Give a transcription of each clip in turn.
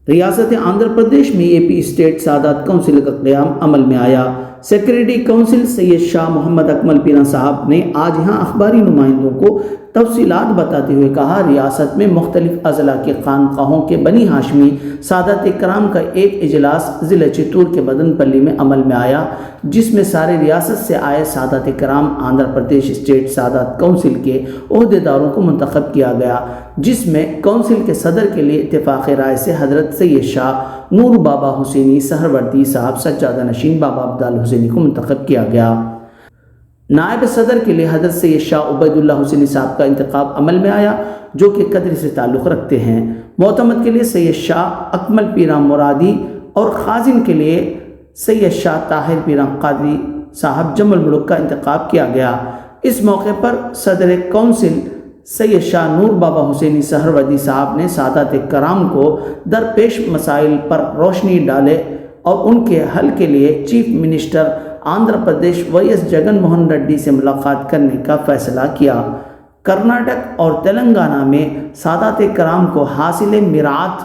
रियासत आंध्र प्रदेश में AP state Sadat council का क़याम अमल में आया। सेक्रेटरी काउंसिल सैयद शाह मोहम्मद अकमल पीरा साहब ने आज यहाँ अखबारी नुमाइंदों को तफसीलात बताते हुए कहा, रियासत में मुख्तलिफ अजला के खानकाहों के बनी हाशमी सादात कराम का एक इजलास ज़िला चित्तूर के मदनपल्ली में अमल में आया, जिसमें सारे रियासत से आए सादात कराम आंध्र प्रदेश स्टेट सादात काउंसिल के ओहदेदारों को मुंतखब किया गया, जिसमें काउंसिल के सदर के लिए इत्तेफाक राय से हजरत सैयद शाह नूर बाबा हुसैनी सहरवर्दी साहब सज्जादा नशीन बाबा अब्दाल हुसैनी को मुंतखब किया गया। नायब सदर के लिए हजरत सैयद शाह उबैदुल्ला हुसैनी साहब का इंतखाब अमल में आया, जो कि कदरी से ताल्लुक़ रखते हैं। मोतमद के लिए सैयद शाह अकमल पीरा मुरादी और खाजिन के लिए सैयद शाह ताहिर पीरा कादरी साहब जमल मुल्क का इंतखाब किया गया। इस मौके पर सदर काउंसिल सैयद शाह नूर बाबा हुसैनी सहरवर्दी साहब ने सादात कराम को दरपेश मसाइल पर रोशनी डाले और उनके हल के लिए chief minister Andhra Pradesh YS Jagan Mohan Reddy से मुलाकात करने का फैसला किया। कर्नाटक और तेलंगाना में सादात कराम को हासिल मिरात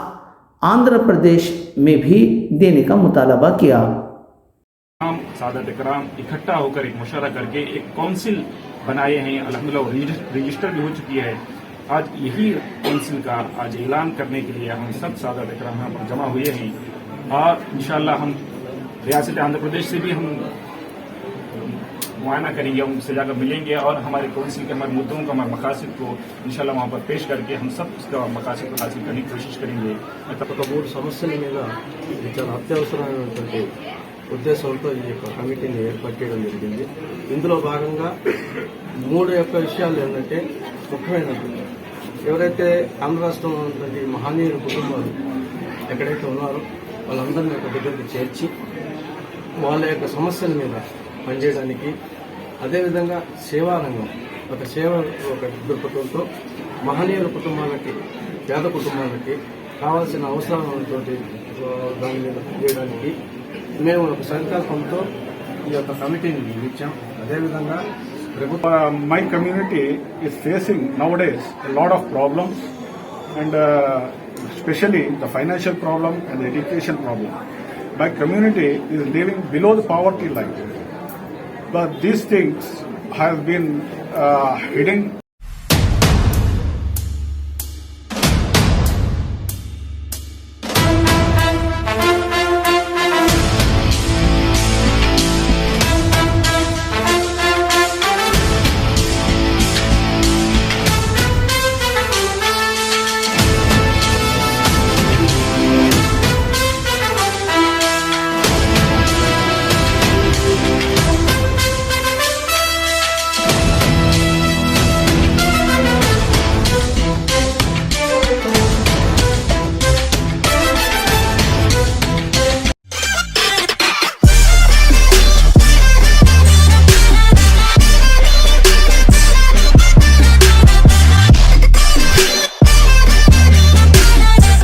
आंध्र प्रदेश में भी देने का मुतालबा किया। सादात कराम इकट्ठा होकर एक मुशावरा करके एक काउंसिल बनाए हैं, अल्हम्दुलिल्लाह रजिस्टर भी हो चुकी है। आज यही काउंसिल का आज ऐलान करने के लिए हम सब सादात कराम यहाँ पर जमा हुए हैं और इंशाअल्लाह हम रियासत आंध्र प्रदेश से भी हम मुआयना करेंगे, उनसे जाकर मिलेंगे और हमारे काउंसिल के हमारे मुद्दों का हमारे मकासद को इंशाअल्लाह वहाँ पर पेश करके हम सब उसका मकासद को हासिल करने की कोशिश करेंगे। మూడు సమస్యల మీద చాలా అత్యవసరమైనటువంటి ఉద్దేశంతో ఈ యొక్క కమిటీని ఏర్పాటు చేయడం జరిగింది। ఇందులో భాగంగా మూడు యొక్క విషయాలు ఏంటంటే ముఖ్యమైనటువంటి ఎవరైతే ఆంధ్ర రాష్ట్రంలో ఉన్నటువంటి మహనీయుల కుటుంబాలు ఎక్కడైతే ఉన్నారో వాళ్ళందరినీ ఒక దగ్గరికి చేర్చి వాళ్ళ యొక్క సమస్యల మీద పనిచేయడానికి, అదేవిధంగా సేవారంగం ఒక సేవ ఒక దృక్పథంతో మహనీయుల కుటుంబాలకి పేద కుటుంబాలకి కావాల్సిన అవసరాలైనటువంటి దాని మీద పనిచేయడానికి మేము ఒక సంకల్పంతో ఈ యొక్క కమిటీని నియమించాం। అదేవిధంగా my community is facing nowadays a lot of problems and especially the financial problem and the education problem. My community is living below the poverty line, but these things have been hidden